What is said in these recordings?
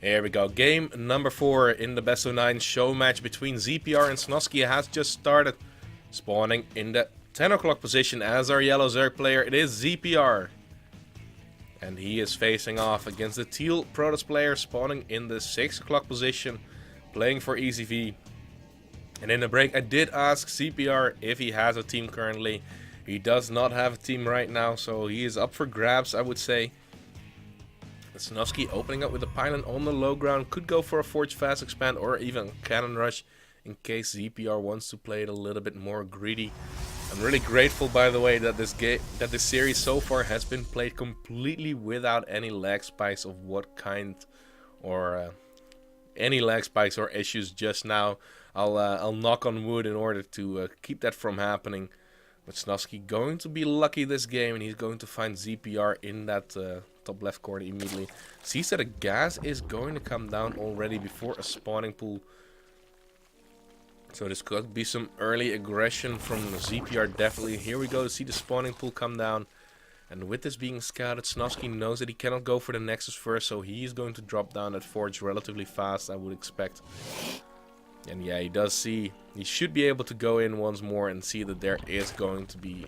Here we go. Game number 4 in the best of 9 show match between ZPR and SnOvSki has just started. Spawning in the 10 o'clock position as our yellow Zerg player, it is ZPR. And he is facing off against the teal Protoss player spawning in the 6 o'clock position, playing for ECV. And in the break I did ask ZPR if he has a team currently. He does not have a team right now, so he is up for grabs, I would say. SnOvSki opening up with a pylon on the low ground, could go for a Forge Fast Expand or even a Cannon Rush in case ZPR wants to play it a little bit more greedy. I'm really grateful, by the way, that this series so far has been played completely without any lag spikes of what kind, or any lag spikes or issues just now. I'll knock on wood in order to keep that from happening. But SnOvSki going to be lucky this game, and he's going to find ZPR in that top left corner immediately. Sees that a gas is going to come down already before a spawning pool. So this could be some early aggression from ZPR, definitely. Here we go to see the spawning pool come down. And with this being scouted, SnOvSki knows that he cannot go for the Nexus first, so he is going to drop down that Forge relatively fast, I would expect. And yeah, he does see, he should be able to go in once more and see that there is going to be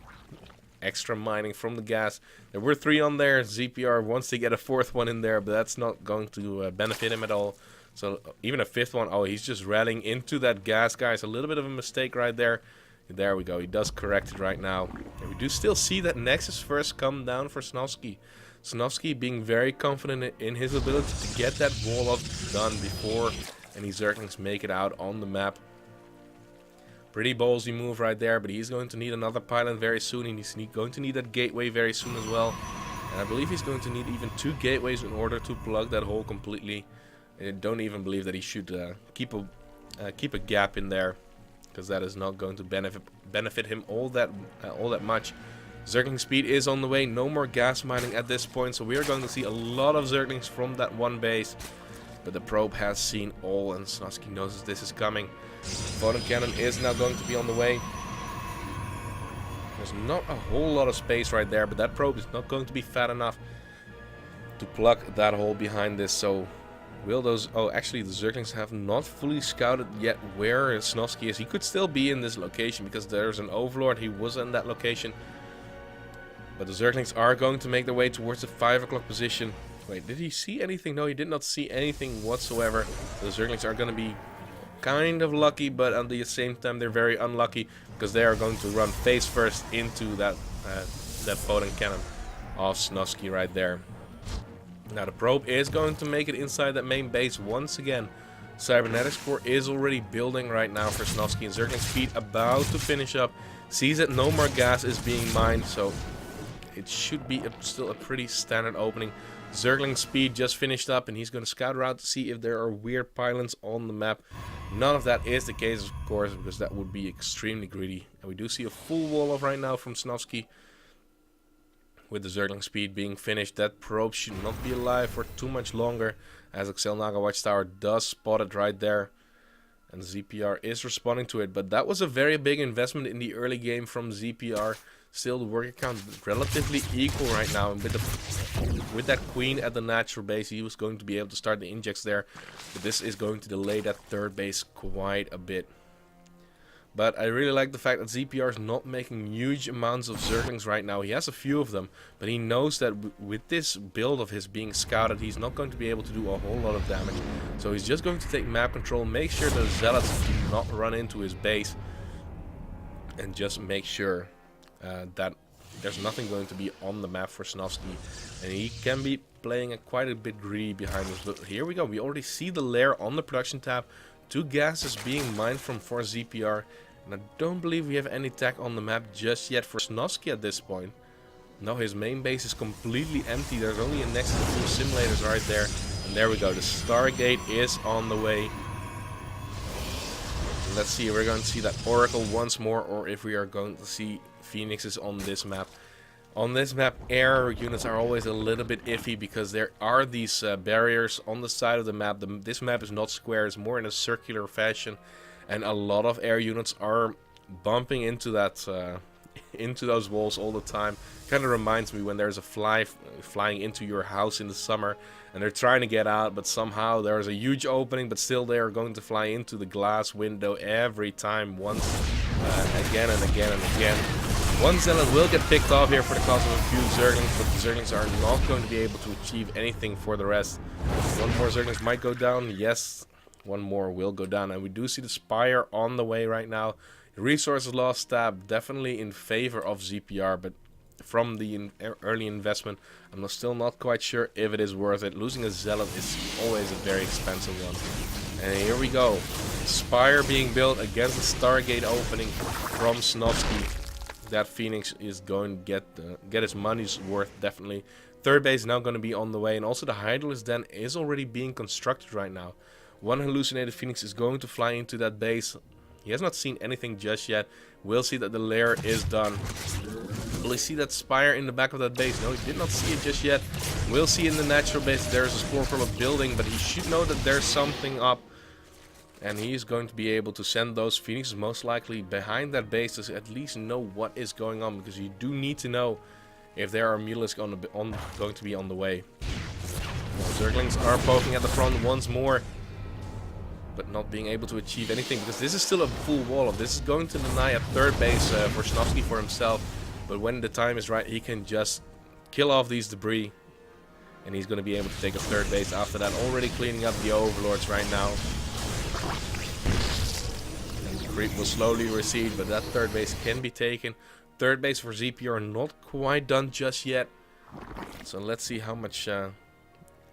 extra mining from the gas. There were 3 on there. ZPR wants to get a 4th one in there, but that's not going to benefit him at all. So even a 5th one, oh, he's just rallying into that gas, guys. A little bit of a mistake right there. There we go, he does correct it right now. And we do still see that Nexus first come down for SnOvSki. SnOvSki being very confident in his ability to get that wall up done before any Zerglings make it out on the map. Pretty ballsy move right there, but he's going to need another pylon very soon. And he's going to need that gateway very soon as well. And I believe he's going to need even 2 gateways in order to plug that hole completely. I don't even believe that he should keep a gap in there, because that is not going to benefit him all that much. Zergling speed is on the way. No more gas mining at this point, so we are going to see a lot of Zerglings from that one base. But the probe has seen all, and SnOvSki knows this is coming. Photon cannon is now going to be on the way. There's not a whole lot of space right there, but that probe is not going to be fat enough to plug that hole behind this. So will those... Oh, actually the Zerglings have not fully scouted yet where SnOvSki is. He could still be in this location because there's an Overlord. He was in that location. But the Zerglings are going to make their way towards the 5 o'clock position. Wait, did he see anything? No, he did not see anything whatsoever. The Zerglings are going to be kind of lucky, but at the same time they're very unlucky, because they are going to run face first into that photon cannon of SnOvSki right there. Now the probe is going to make it inside that main base once again. Cybernetics core is already building right now for SnOvSki, and Zergling speed about to finish up. Sees that no more gas is being mined, so it should be still a pretty standard opening. Zergling speed just finished up, and he's going to scout around to see if there are weird pylons on the map. None of that is the case, of course, because that would be extremely greedy. And we do see a full wall off right now from SnOvSki. With the Zergling speed being finished, that probe should not be alive for too much longer, as Naga Watchtower does spot it right there. And ZPR is responding to it, but that was a very big investment in the early game from ZPR. Still, the work count relatively equal right now, and with that queen at the natural base, he was going to be able to start the injects there. But this is going to delay that 3rd base quite a bit. But I really like the fact that ZPR is not making huge amounts of Zerglings right now. He has a few of them, but he knows that with this build of his being scouted, he's not going to be able to do a whole lot of damage. So he's just going to take map control, make sure the Zealots do not run into his base, and just make sure that there's nothing going to be on the map for SnOvSki, and he can be playing quite a bit greedy behind us. But here we go, we already see the lair on the production tab. 2 gases being mined from for ZPR, and I don't believe we have any tech on the map just yet for SnOvSki at this point. No, his main base is completely empty. There's only a Nexus of 2 simulators right there, and there we go, the Stargate is on the way. Let's see if we're going to see that Oracle once more, or if we are going to see Phoenixes on this map. On this map, air units are always a little bit iffy, because there are these barriers on the side of the map. This map is not square, it's more in a circular fashion, and a lot of air units are bumping into that into those walls all the time. Kind of reminds me when there's a fly flying into your house in the summer and they're trying to get out, but somehow there's a huge opening, but still they are going to fly into the glass window every time, once, again and again and again. One Zealot will get picked off here for the cost of a few Zerglings, but the Zerglings are not going to be able to achieve anything for the rest. One more Zerglings might go down. Yes, one more will go down. And we do see the Spire on the way right now. Resources lost stab definitely in favor of ZPR, but from the early investment, I'm still not quite sure if it is worth it. Losing a Zealot is always a very expensive one. And here we go. Spire being built against the Stargate opening from SnOvSki. That Phoenix is going to get his money's worth, definitely. Third base is now going to be on the way, and also the Hydralisk Den is already being constructed right now. One hallucinated Phoenix is going to fly into that base. He has not seen anything just yet. We'll see that the lair is done. Will he see that Spire in the back of that base? No, he did not see it just yet. We'll see in the natural base there's a Spore Crawler building, but he should know that there's something up. And he's going to be able to send those Phoenixes most likely behind that base to at least know what is going on, because you do need to know if there are Mutalisks going to be on the way. Zerglings are poking at the front once more, but not being able to achieve anything, because this is still a full wall. This is going to deny a third base for SnOvSki for himself, but when the time is right, he can just kill off these debris, and he's going to be able to take a third base after that, already cleaning up the Overlords right now. And the creep will slowly recede, but that third base can be taken. Third base for ZPR not quite done just yet. So let's see how much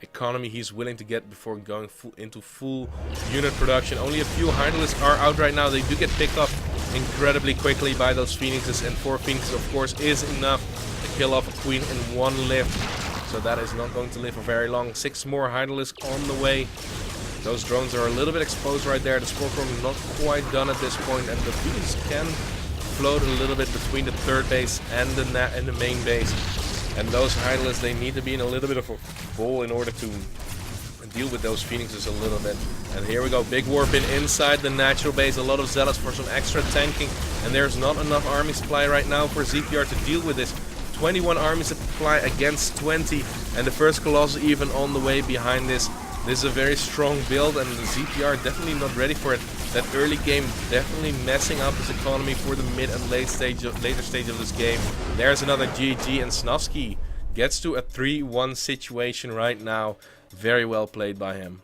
economy he's willing to get before going into full unit production. Only a few Hydralisks are out right now. They do get picked up incredibly quickly by those Phoenixes, and 4 Phoenixes of course is enough to kill off a Queen in one lift. So that is not going to live for very long. 6 more Hydralisks on the way. Those drones are a little bit exposed right there. The Spore Crawler not quite done at this point, and the Phoenix can float a little bit between the third base and the main base. And those Hydralisks, they need to be in a little bit of a bowl in order to deal with those Phoenixes a little bit. And here we go, big warp in inside the natural base. A lot of Zealots for some extra tanking, and there's not enough army supply right now for ZPR to deal with this. 21 army supply against 20, and the first Colossus even on the way behind this. This is a very strong build, and the ZPR definitely not ready for it. That early game definitely messing up his economy for the mid and later stage of this game. There's another GG, and SnOvSki gets to a 3-1 situation right now. Very well played by him.